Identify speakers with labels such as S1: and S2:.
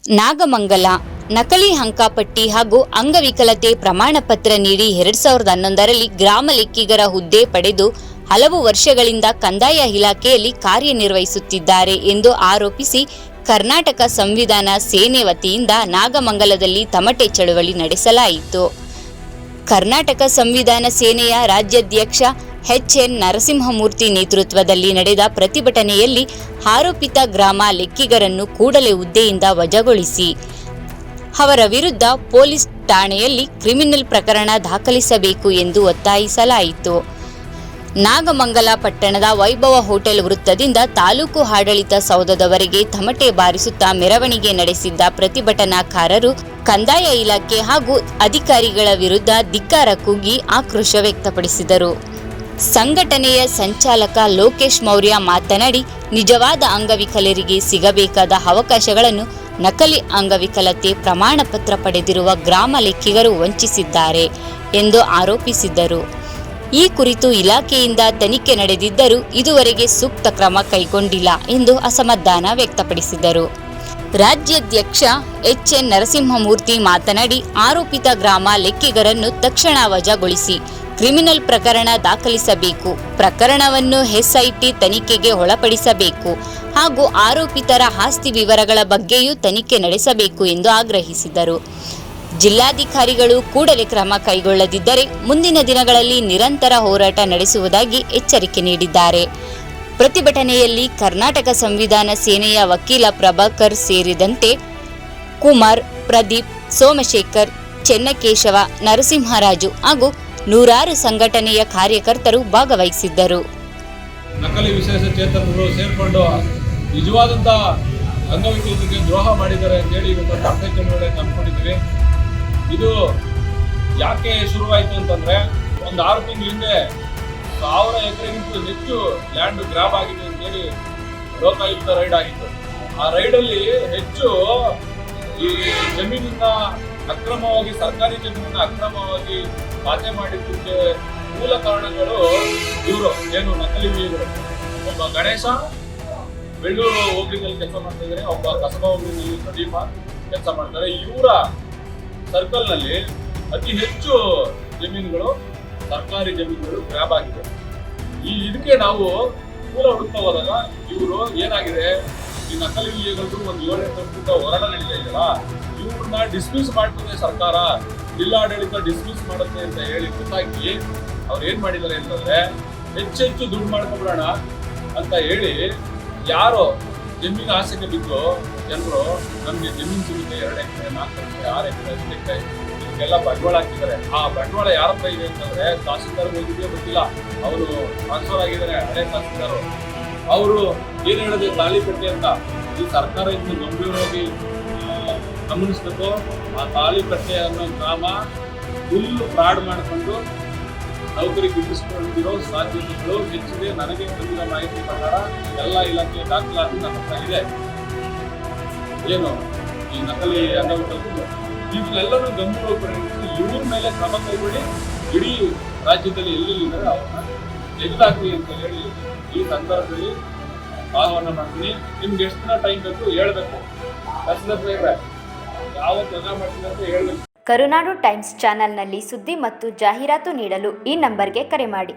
S1: ನಾಗಮಂಗಲ ನಕಲಿ ಅಂಕಪಟ್ಟಿ ಹಾಗೂ ಅಂಗವಿಕಲತೆ ಪ್ರಮಾಣ ಪತ್ರ ನೀಡಿ 2011ರಲ್ಲಿ ಗ್ರಾಮ ಲೆಕ್ಕಿಗರ ಹುದ್ದೆ ಪಡೆದು ಹಲವು ವರ್ಷಗಳಿಂದ ಕಂದಾಯ ಇಲಾಖೆಯಲ್ಲಿ ಕಾರ್ಯನಿರ್ವಹಿಸುತ್ತಿದ್ದಾರೆ ಎಂದು ಆರೋಪಿಸಿ ಕರ್ನಾಟಕ ಸಂವಿಧಾನ ಸೇನೆ ವತಿಯಿಂದ ನಾಗಮಂಗಲದಲ್ಲಿ ತಮಟೆ ಚಳವಳಿ ನಡೆಸಲಾಯಿತು. ಕರ್ನಾಟಕ ಸಂವಿಧಾನ ಸೇನೆಯ ರಾಜ್ಯಾಧ್ಯಕ್ಷ ಎಚ್.ಎನ್. ನರಸಿಂಹಮೂರ್ತಿ ನೇತೃತ್ವದಲ್ಲಿ ನಡೆದ ಪ್ರತಿಭಟನೆಯಲ್ಲಿ ಆರೋಪಿತ ಗ್ರಾಮ ಲೆಕ್ಕಿಗರನ್ನು ಕೂಡಲೇ ಹುದ್ದೆಯಿಂದ ವಜಾಗೊಳಿಸಿ ಅವರ ವಿರುದ್ಧ ಪೊಲೀಸ್ ಠಾಣೆಯಲ್ಲಿ ಕ್ರಿಮಿನಲ್ ಪ್ರಕರಣ ದಾಖಲಿಸಬೇಕು ಎಂದು ಒತ್ತಾಯಿಸಲಾಯಿತು. ನಾಗಮಂಗಲ ಪಟ್ಟಣದ ವೈಭವ ಹೋಟೆಲ್ ವೃತ್ತದಿಂದ ತಾಲೂಕು ಆಡಳಿತ ಸೌಧದವರೆಗೆ ತಮಟೆ ಬಾರಿಸುತ್ತಾ ಮೆರವಣಿಗೆ ನಡೆಸಿದ್ದ ಪ್ರತಿಭಟನಾಕಾರರು ಕಂದಾಯ ಇಲಾಖೆ ಹಾಗೂ ಅಧಿಕಾರಿಗಳ ವಿರುದ್ಧ ಧಿಕ್ಕಾರ ಕೂಗಿ ಆಕ್ರೋಶ ವ್ಯಕ್ತಪಡಿಸಿದರು. ಸಂಘಟನೆಯ ಸಂಚಾಲಕ ಲೋಕೇಶ್ ಮೌರ್ಯ ಮಾತನಾಡಿ, ನಿಜವಾದ ಅಂಗವಿಕಲರಿಗೆ ಸಿಗಬೇಕಾದ ಅವಕಾಶಗಳನ್ನು ನಕಲಿ ಅಂಗವಿಕಲತೆ ಪ್ರಮಾಣ ಪತ್ರ ಪಡೆದಿರುವ ಗ್ರಾಮ ಲೆಕ್ಕಿಗರು ವಂಚಿಸಿದ್ದಾರೆ ಎಂದು ಆರೋಪಿಸಿದ್ದರು. ಈ ಕುರಿತು ಇಲಾಖೆಯಿಂದ ತನಿಖೆ ನಡೆದಿದ್ದರೂ ಇದುವರೆಗೆ ಸೂಕ್ತ ಕ್ರಮ ಕೈಗೊಂಡಿಲ್ಲ ಎಂದು ಅಸಮಾಧಾನ ವ್ಯಕ್ತಪಡಿಸಿದರು. ರಾಜ್ಯಾಧ್ಯಕ್ಷ ಎಚ್.ಎನ್. ನರಸಿಂಹಮೂರ್ತಿ ಮಾತನಾಡಿ, ಆರೋಪಿತ ಗ್ರಾಮ ಲೆಕ್ಕಿಗರನ್ನು ತಕ್ಷಣ ವಜಾಗೊಳಿಸಿ ಕ್ರಿಮಿನಲ್ ಪ್ರಕರಣ ದಾಖಲಿಸಬೇಕು, ಪ್ರಕರಣವನ್ನು ಎಸ್ಐಟಿ ತನಿಖೆಗೆ ಒಳಪಡಿಸಬೇಕು ಹಾಗೂ ಆರೋಪಿತರ ಆಸ್ತಿ ವಿವರಗಳ ಬಗ್ಗೆಯೂ ತನಿಖೆ ನಡೆಸಬೇಕು ಎಂದು ಆಗ್ರಹಿಸಿದರು. ಜಿಲ್ಲಾಧಿಕಾರಿಗಳು ಕೂಡಲೇ ಕ್ರಮ ಕೈಗೊಳ್ಳದಿದ್ದರೆ ಮುಂದಿನ ದಿನಗಳಲ್ಲಿ ನಿರಂತರ ಹೋರಾಟ ನಡೆಸುವುದಾಗಿ ಎಚ್ಚರಿಕೆ ನೀಡಿದ್ದಾರೆ. ಪ್ರತಿಭಟನೆಯಲ್ಲಿ ಕರ್ನಾಟಕ ಸಂವಿಧಾನ ಸೇನೆಯ ವಕೀಲ ಪ್ರಭಾಕರ್ ಸೇರಿದಂತೆ ಕುಮಾರ್, ಪ್ರದೀಪ್, ಸೋಮಶೇಖರ್, ಚೆನ್ನಕೇಶವ, ನರಸಿಂಹರಾಜು ಹಾಗೂ ನೂರಾರು ಸಂಘಟನೆಯ ಕಾರ್ಯಕರ್ತರು ಭಾಗವಹಿಸಿದ್ದರು.
S2: ನಕಲಿ ವಿಶೇಷ ಚೇತನರು ಸೇರ್ಕೊಂಡು ನಿಜವಾದಂಥ ಅಂಗವಿಕಲತೆಗೆ ದ್ರೋಹ ಮಾಡಿದ್ದಾರೆ ಅಂತೇಳಿ ಇವತ್ತು ತಮಟೆ ಚಳವಳಿ ನಂಬ್ಕೊಂಡಿದ್ವಿ. ಇದು ಯಾಕೆ ಶುರುವಾಯಿತು ಅಂತಂದರೆ, ಒಂದು 6 ತಿಂಗಳ ಹಿಂದೆ 1000 ಎಕರೆಗಿಂತ ಹೆಚ್ಚು ಲ್ಯಾಂಡ್ ಗ್ರಾಬ್ ಆಗಿದೆ ಅಂತೇಳಿ ಲೋಕಾಯುಕ್ತ ರೈಡ್ ಆಗಿತ್ತು. ಆ ರೈಡಲ್ಲಿ ಹೆಚ್ಚು ಈ ಜಮೀನನ್ನ ಅಕ್ರಮವಾಗಿ, ಸರ್ಕಾರಿ ಜಮೀನನ್ನ ಅಕ್ರಮವಾಗಿ ಖಾತೆ ಮಾಡಿದ್ದಕ್ಕೆ ಮೂಲ ಕಾರಣಗಳು ಇವರು ಏನು ನಕಲಿ ವಿಗಳು. ಒಬ್ಬ ಗಣೇಶ ಬೆಳ್ಳೂರು ಹೋಬಳಿನಲ್ಲಿ ಕೆಲಸ ಮಾಡ್ತಾ ಇದ್ದಾರೆ, ಒಬ್ಬ ಕಸಬಾ ಹೋಬಳಿನಲ್ಲಿ ಪ್ರದೀಪ ಕೆಲಸ ಮಾಡ್ತಾರೆ. ಇವರ ಸರ್ಕಲ್ನಲ್ಲಿ ಅತಿ ಹೆಚ್ಚು ಜಮೀನುಗಳು, ಸರ್ಕಾರಿ ಜಮೀನುಗಳು ಗ್ರಾಬ್ ಆಗಿದೆ. ಇದಕ್ಕೆ ನಾವು ಮೂಲ ಹುಡುಕ್ತಾ ಹೋದಾಗ ಇವರು ಏನಾಗಿದೆ, ಈ ನಕಲಿ ವಿಗಳದ್ದು ಒಂದು 7-8 ಹೋರಾಟ ನಡೀತಾ ಇದೆಯಲ್ಲ, ಇವ್ರನ್ನ ಡಿಸ್ಮಿಸ್ ಮಾಡ್ತದೆ ಸರ್ಕಾರ, ಜಿಲ್ಲಾಡಳಿತ ಡಿಸ್ಮಿಸ್ ಮಾಡುತ್ತೆ ಅಂತ ಹೇಳಿ ಗೊತ್ತಾಗಿ ಅವ್ರು ಏನ್ ಮಾಡಿದ್ದಾರೆ ಅಂತಂದ್ರೆ, ಹೆಚ್ಚೆಚ್ಚು ದುಡ್ಡು ಮಾಡ್ಕೊಬಿಡೋಣ ಅಂತ ಹೇಳಿ ಯಾರೋ ಜಮೀನು ಆಸೆಗೆ ಬಿದ್ದು ಜನರು ನಮ್ಗೆ ಜಮೀನು ಸಿಗುತ್ತೆ 2 ಎಕರೆ, 4 ಎಕರೆ, 6 ಎಕರೆ, 10 ಎಕರೆ ಇದಕ್ಕೆಲ್ಲ ಬಂಡವಾಳ ಹಾಕಿದ್ದಾರೆ. ಆ ಬಂಡವಾಳ ಯಾರ ಹತ್ರ ಇದೆ ಅಂತಂದ್ರೆ, ತಹಸೀಲ್ದಾರ್ ಹೋಗಿದೆಯೋ ಗೊತ್ತಿಲ್ಲ, ಅವರು ಟ್ರಾನ್ಸ್ಫರ್ ಆಗಿದ್ದಾರೆ, ಹಳೆ ತಹಸೀಲ್ದಾರು. ಅವರು ಏನ್ ಹೇಳಿದೆ, ತಾಳಿಪಟ್ಟೆ ಅಂತ ಈ ಸರ್ಕಾರ ಇನ್ನು ಗಂಭೀರವಾಗಿ ಗಮನಿಸ್ಬೇಕು. ಆ ತಾಳಿಪಟ್ಟೆ ಅನ್ನೋ ಗ್ರಾಮ ಫುಲ್ ಫ್ರಾಡ್ ಮಾಡಿಕೊಂಡು ನೌಕರಿ ಗಿಟ್ಟಿಸ್ಕೊಂಡಿರೋ ಸಾಧ್ಯತೆಗಳು ಹೆಚ್ಚಿದೆ. ನನಗೆ ಬಂದಿರೋ ಮಾಹಿತಿ ಪ್ರಕಾರ ಎಲ್ಲ ಇಲಾಖೆ ದಾಖಲಾತಿ ನನ್ನ ಹತ್ರ ಇದೆ. ಏನು ಈ ನಕಲಿ ಅಂಗವಿಕಲರು ಇದನ್ನೆಲ್ಲರೂ ಗಂಭೀರವಾಗಿ ಪರಿಗಣಿಸಿ ಇವ್ರ ಮೇಲೆ ಕ್ರಮ ಕೈಗೊಳ್ಳಿ, ಇಡೀ ರಾಜ್ಯದಲ್ಲಿ ಎಲ್ಲೆಲ್ಲಿದ್ದಾರೆ ಅವ್ರನ್ನ ತೆಗೆದಾಕಿ ಅಂತ ಹೇಳಿ ಈ ಸಂದರ್ಭದಲ್ಲಿ ಆಹ್ವಾನ ಮಾಡ್ತೀನಿ. ನಿಮ್ಗೆ ಎಷ್ಟು ದಿನ ಟೈಮ್ ಬೇಕು ಹೇಳ್ಬೇಕು, ಯಾವತ್ತು ವಜಾ ಮಾಡ್ತೀನಿ ಅಂತ ಹೇಳ್ಬೇಕು.
S3: ಕರುನಾಡು ಟೈಮ್ಸ್ ಚಾನೆಲ್ನಲ್ಲಿ ಸುದ್ದಿ ಮತ್ತು ಜಾಹೀರಾತು ನೀಡಲು ಈ ನಂಬರ್ಗೆ ಕರೆ ಮಾಡಿ.